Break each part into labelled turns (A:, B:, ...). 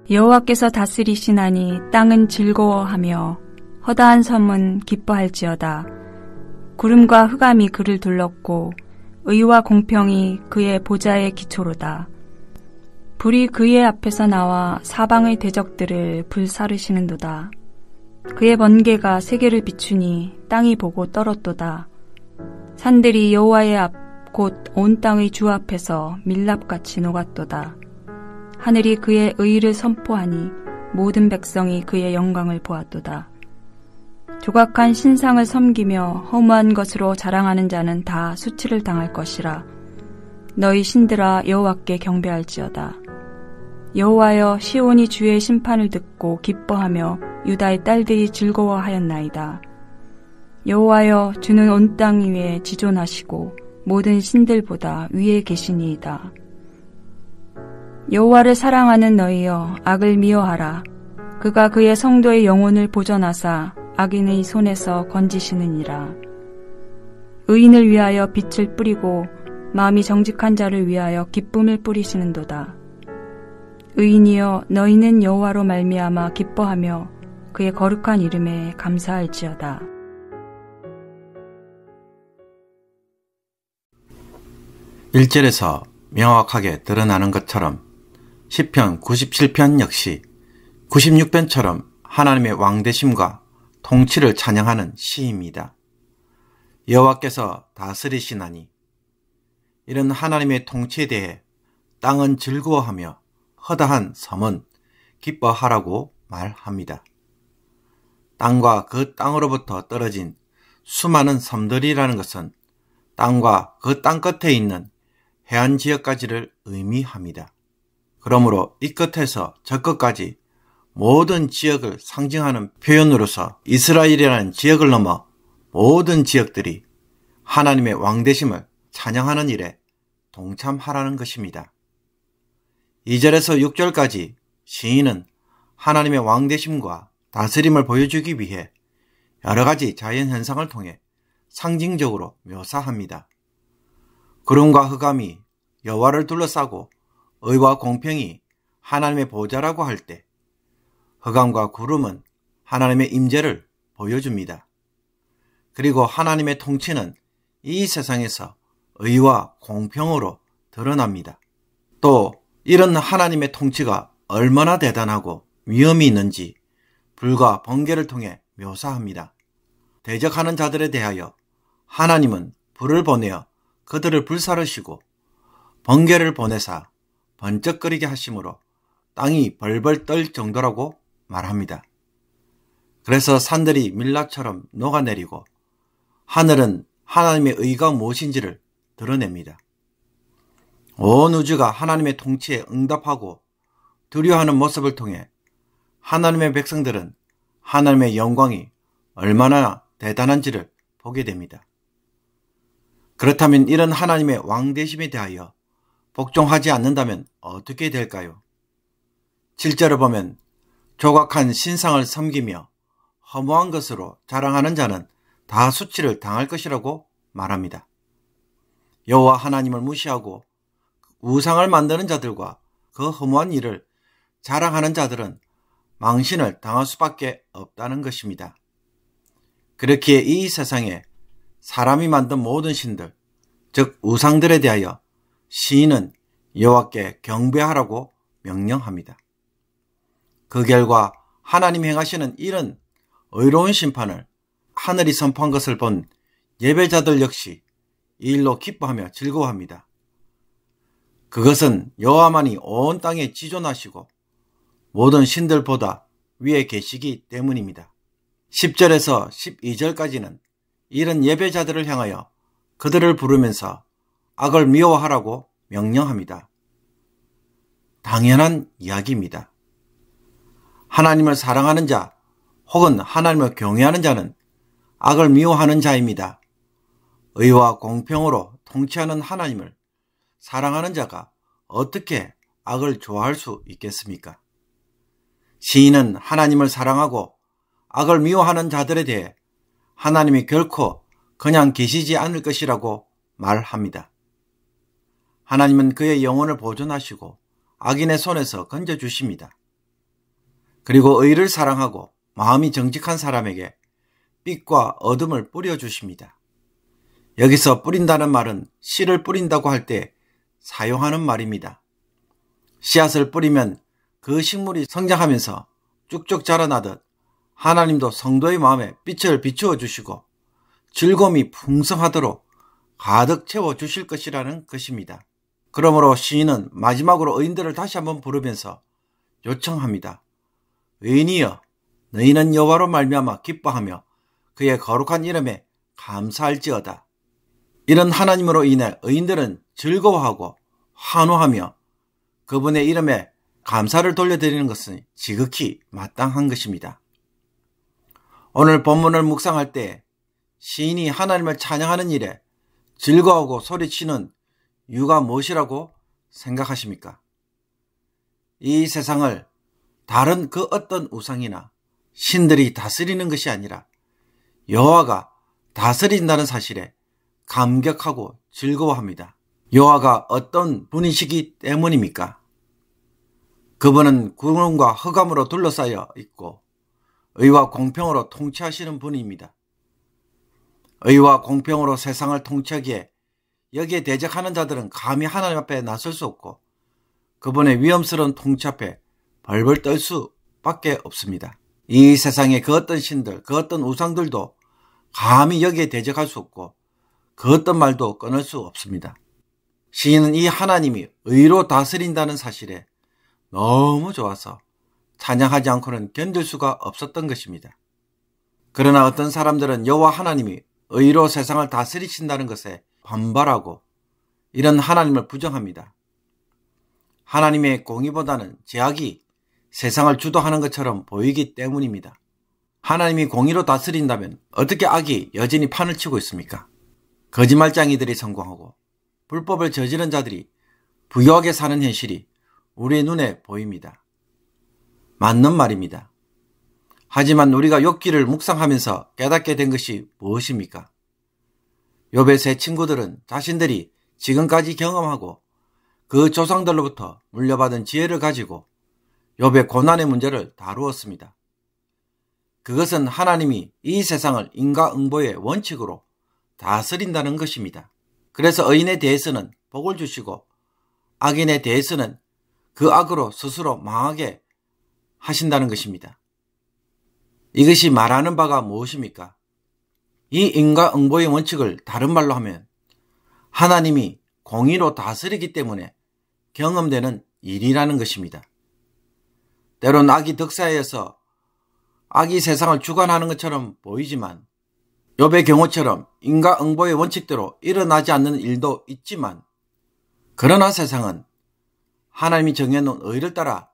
A: 여호와께서 다스리시나니 땅은 즐거워하며 허다한 섬은 기뻐할지어다. 구름과 흑암이 그를 둘렀고 의와 공평이 그의 보좌의 기초로다. 불이 그의 앞에서 나와 사방의 대적들을 불사르시는도다. 그의 번개가 세계를 비추니 땅이 보고 떨었도다. 산들이 여호와의 앞 곧 온 땅의 주 앞에서 밀랍같이 녹았도다. 하늘이 그의 의를 선포하니 모든 백성이 그의 영광을 보았도다. 조각한 신상을 섬기며 허무한 것으로 자랑하는 자는 다 수치를 당할 것이라. 너희 신들아 여호와께 경배할지어다. 여호와여, 시온이 주의 심판을 듣고 기뻐하며 유다의 딸들이 즐거워하였나이다. 여호와여, 주는 온 땅 위에 지존하시고 모든 신들보다 위에 계시니이다. 여호와를 사랑하는 너희여, 악을 미워하라. 그가 그의 성도의 영혼을 보전하사 악인의 손에서 건지시느니라. 의인을 위하여 빛을 뿌리고 마음이 정직한 자를 위하여 기쁨을 뿌리시는도다. 의인이여, 너희는 여호와로 말미암아 기뻐하며 그의 거룩한 이름에 감사할지어다.
B: 일절에서 명확하게 드러나는 것처럼 시편 97편 역시 96편처럼 하나님의 왕되심과 통치를 찬양하는 시입니다. 여호와께서 다스리시나니, 이런 하나님의 통치에 대해 땅은 즐거워하며 허다한 섬은 기뻐하라고 말합니다. 땅과 그 땅으로부터 떨어진 수많은 섬들이라는 것은 땅과 그 땅 끝에 있는 해안 지역까지를 의미합니다. 그러므로 이 끝에서 저 끝까지 모든 지역을 상징하는 표현으로서 이스라엘이라는 지역을 넘어 모든 지역들이 하나님의 왕되심을 찬양하는 일에 동참하라는 것입니다. 2절에서 6절까지 시인은 하나님의 왕되심과 다스림을 보여주기 위해 여러 가지 자연현상을 통해 상징적으로 묘사합니다. 구름과 흑암이 여호와를 둘러싸고 의와 공평이 하나님의 보좌라고 할 때 흑암과 구름은 하나님의 임재를 보여줍니다. 그리고 하나님의 통치는 이 세상에서 의와 공평으로 드러납니다. 또 이런 하나님의 통치가 얼마나 대단하고 위험이 있는지 불과 번개를 통해 묘사합니다. 대적하는 자들에 대하여 하나님은 불을 보내어 그들을 불사르시고 번개를 보내사 번쩍거리게 하심으로 땅이 벌벌 떨 정도라고 말합니다. 그래서 산들이 밀랍처럼 녹아내리고 하늘은 하나님의 의가 무엇인지를 드러냅니다. 온 우주가 하나님의 통치에 응답하고 두려워하는 모습을 통해 하나님의 백성들은 하나님의 영광이 얼마나 대단한지를 보게 됩니다. 그렇다면 이런 하나님의 왕되심에 대하여 복종하지 않는다면 어떻게 될까요? 7절을 보면 조각한 신상을 섬기며 허무한 것으로 자랑하는 자는 다 수치를 당할 것이라고 말합니다. 여호와 하나님을 무시하고 우상을 만드는 자들과 그 허무한 일을 자랑하는 자들은 망신을 당할 수밖에 없다는 것입니다. 그렇기에 이 세상에 사람이 만든 모든 신들, 즉 우상들에 대하여 시인은 여호와께 경배하라고 명령합니다. 그 결과 하나님이 행하시는 이런 의로운 심판을 하늘이 선포한 것을 본 예배자들 역시 이 일로 기뻐하며 즐거워합니다. 그것은 여호와만이 온 땅에 지존하시고 모든 신들보다 위에 계시기 때문입니다. 10절에서 12절까지는 이런 예배자들을 향하여 그들을 부르면서 악을 미워하라고 명령합니다. 당연한 이야기입니다. 하나님을 사랑하는 자 혹은 하나님을 경외하는 자는 악을 미워하는 자입니다. 의와 공평으로 통치하는 하나님을 사랑하는 자가 어떻게 악을 좋아할 수 있겠습니까? 시인은 하나님을 사랑하고 악을 미워하는 자들에 대해 하나님이 결코 그냥 계시지 않을 것이라고 말합니다. 하나님은 그의 영혼을 보존하시고 악인의 손에서 건져주십니다. 그리고 의를 사랑하고 마음이 정직한 사람에게 빛과 어둠을 뿌려주십니다. 여기서 뿌린다는 말은 씨를 뿌린다고 할 때 사용하는 말입니다. 씨앗을 뿌리면 그 식물이 성장하면서 쭉쭉 자라나듯 하나님도 성도의 마음에 빛을 비추어 주시고 즐거움이 풍성하도록 가득 채워주실 것이라는 것입니다. 그러므로 시인은 마지막으로 의인들을 다시 한번 부르면서 요청합니다. 의인이여, 너희는 여호와로 말미암아 기뻐하며 그의 거룩한 이름에 감사할지어다. 이런 하나님으로 인해 의인들은 즐거워하고 환호하며 그분의 이름에 감사를 돌려드리는 것은 지극히 마땅한 것입니다. 오늘 본문을 묵상할 때 시인이 하나님을 찬양하는 일에 즐거워하고 소리치는 이유가 무엇이라고 생각하십니까? 이 세상을 다른 그 어떤 우상이나 신들이 다스리는 것이 아니라 여호와가 다스린다는 사실에 감격하고 즐거워합니다. 여호와가 어떤 분이시기 때문입니까? 그분은 구름과 흑암으로 둘러싸여 있고 의와 공평으로 통치하시는 분입니다. 의와 공평으로 세상을 통치하기에 여기에 대적하는 자들은 감히 하나님 앞에 나설 수 없고 그분의 위험스러운 통치 앞에 벌벌 떨 수밖에 없습니다. 이 세상의 그 어떤 신들, 그 어떤 우상들도 감히 여기에 대적할 수 없고 그 어떤 말도 끊을 수 없습니다. 시인은 이 하나님이 의로 다스린다는 사실에 너무 좋아서 찬양하지 않고는 견딜 수가 없었던 것입니다. 그러나 어떤 사람들은 여호와 하나님이 의로 세상을 다스리신다는 것에 반발하고 이런 하나님을 부정합니다. 하나님의 공의보다는 죄악이 세상을 주도하는 것처럼 보이기 때문입니다. 하나님이 공의로 다스린다면 어떻게 악이 여전히 판을 치고 있습니까? 거짓말쟁이들이 성공하고 불법을 저지른 자들이 부유하게 사는 현실이 우리의 눈에 보입니다. 맞는 말입니다. 하지만 우리가 욥기를 묵상하면서 깨닫게 된 것이 무엇입니까? 욥의 세 친구들은 자신들이 지금까지 경험하고 그 조상들로부터 물려받은 지혜를 가지고 욥의 고난의 문제를 다루었습니다. 그것은 하나님이 이 세상을 인과응보의 원칙으로 다스린다는 것입니다. 그래서 의인에 대해서는 복을 주시고 악인에 대해서는 그 악으로 스스로 망하게 하신다는 것입니다. 이것이 말하는 바가 무엇입니까? 이 인과응보의 원칙을 다른 말로 하면 하나님이 공의로 다스리기 때문에 경험되는 일이라는 것입니다. 때론 악이 득세하여서 악이 세상을 주관하는 것처럼 보이지만 욥의 경우처럼 인과응보의 원칙대로 일어나지 않는 일도 있지만 그러나 세상은 하나님이 정해놓은 의를 따라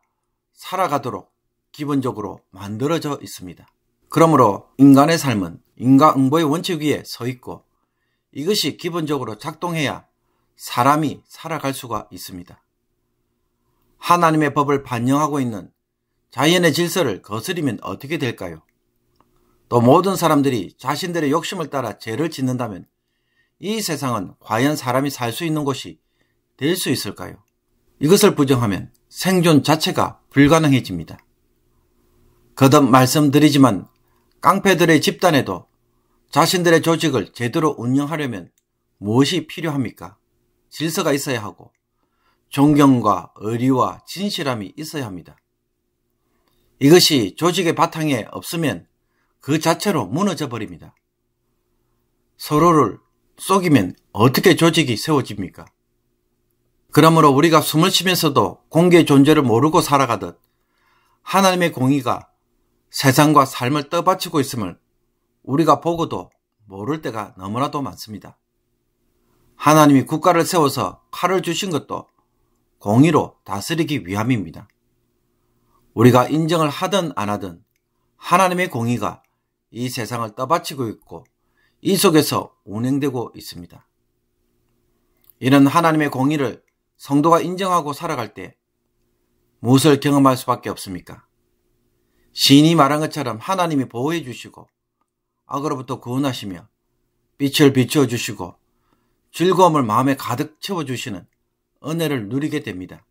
B: 살아가도록 기본적으로 만들어져 있습니다. 그러므로 인간의 삶은 인과응보의 원칙 위에 서 있고 이것이 기본적으로 작동해야 사람이 살아갈 수가 있습니다. 하나님의 법을 반영하고 있는 자연의 질서를 거스리면 어떻게 될까요? 또 모든 사람들이 자신들의 욕심을 따라 죄를 짓는다면 이 세상은 과연 사람이 살 수 있는 곳이 될 수 있을까요? 이것을 부정하면 생존 자체가 불가능해집니다. 거듭 말씀드리지만 깡패들의 집단에도 자신들의 조직을 제대로 운영하려면 무엇이 필요합니까? 질서가 있어야 하고 존경과 의리와 진실함이 있어야 합니다. 이것이 조직의 바탕에 없으면 그 자체로 무너져 버립니다. 서로를 속이면 어떻게 조직이 세워집니까? 그러므로 우리가 숨을 쉬면서도 공개의 존재를 모르고 살아가듯 하나님의 공의가 세상과 삶을 떠받치고 있음을 우리가 보고도 모를 때가 너무나도 많습니다. 하나님이 국가를 세워서 칼을 주신 것도 공의로 다스리기 위함입니다. 우리가 인정을 하든 안 하든 하나님의 공의가 이 세상을 떠받치고 있고 이 속에서 운행되고 있습니다. 이런 하나님의 공의를 성도가 인정하고 살아갈 때 무엇을 경험할 수밖에 없습니까? 시인이 말한 것처럼 하나님이 보호해 주시고 악으로부터 구원하시며 빛을 비추어 주시고 즐거움을 마음에 가득 채워주시는 은혜를 누리게 됩니다.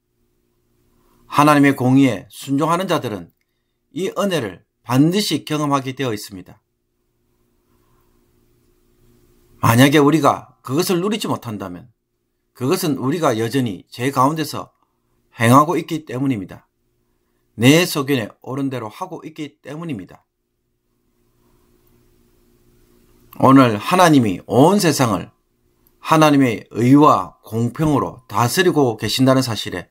B: 하나님의 공의에 순종하는 자들은 이 은혜를 반드시 경험하게 되어 있습니다. 만약에 우리가 그것을 누리지 못한다면 그것은 우리가 여전히 죄 가운데서 행하고 있기 때문입니다. 내 소견에 옳은 대로 하고 있기 때문입니다. 오늘 하나님이 온 세상을 하나님의 의와 공평으로 다스리고 계신다는 사실에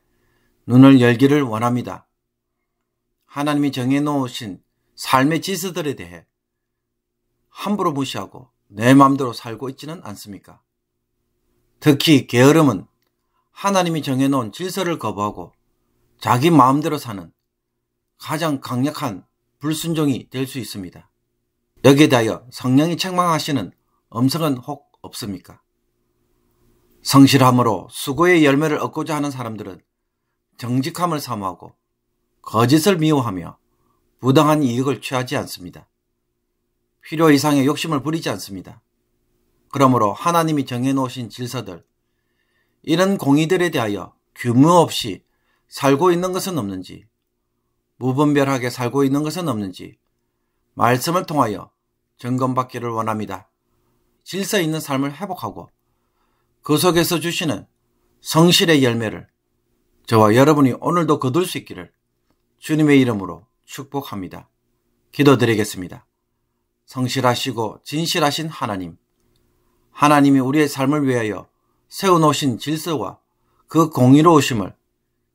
B: 눈을 열기를 원합니다. 하나님이 정해놓으신 삶의 지수들에 대해 함부로 무시하고 내 마음대로 살고 있지는 않습니까? 특히 게으름은 하나님이 정해놓은 질서를 거부하고 자기 마음대로 사는 가장 강력한 불순종이 될 수 있습니다. 여기에 대하여 성령이 책망하시는 음성은 혹 없습니까? 성실함으로 수고의 열매를 얻고자 하는 사람들은 정직함을 사모하고 거짓을 미워하며 부당한 이익을 취하지 않습니다. 필요 이상의 욕심을 부리지 않습니다. 그러므로 하나님이 정해놓으신 질서들, 이런 공의들에 대하여 규모 없이 살고 있는 것은 없는지, 무분별하게 살고 있는 것은 없는지 말씀을 통하여 점검받기를 원합니다. 질서 있는 삶을 회복하고 그 속에서 주시는 성실의 열매를 저와 여러분이 오늘도 거둘 수 있기를 주님의 이름으로 축복합니다. 기도드리겠습니다. 성실하시고 진실하신 하나님, 하나님이 우리의 삶을 위하여 세워놓으신 질서와 그 공의로우심을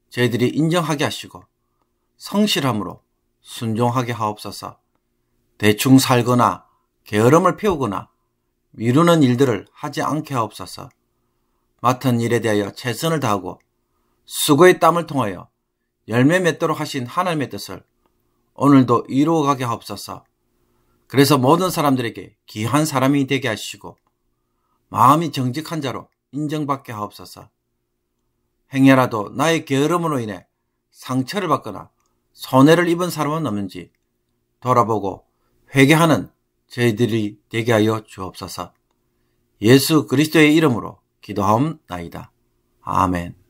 B: 저희들이 인정하게 하시고 성실함으로 순종하게 하옵소서. 대충 살거나 게으름을 피우거나 미루는 일들을 하지 않게 하옵소서. 맡은 일에 대하여 최선을 다하고 수고의 땀을 통하여 열매 맺도록 하신 하나님의 뜻을 오늘도 이루어가게 하옵소서. 그래서 모든 사람들에게 귀한 사람이 되게 하시고 마음이 정직한 자로 인정받게 하옵소서. 행여라도 나의 게으름으로 인해 상처를 받거나 손해를 입은 사람은 없는지 돌아보고 회개하는 저희들이 되게 하여 주옵소서. 예수 그리스도의 이름으로 기도하옵나이다. 아멘.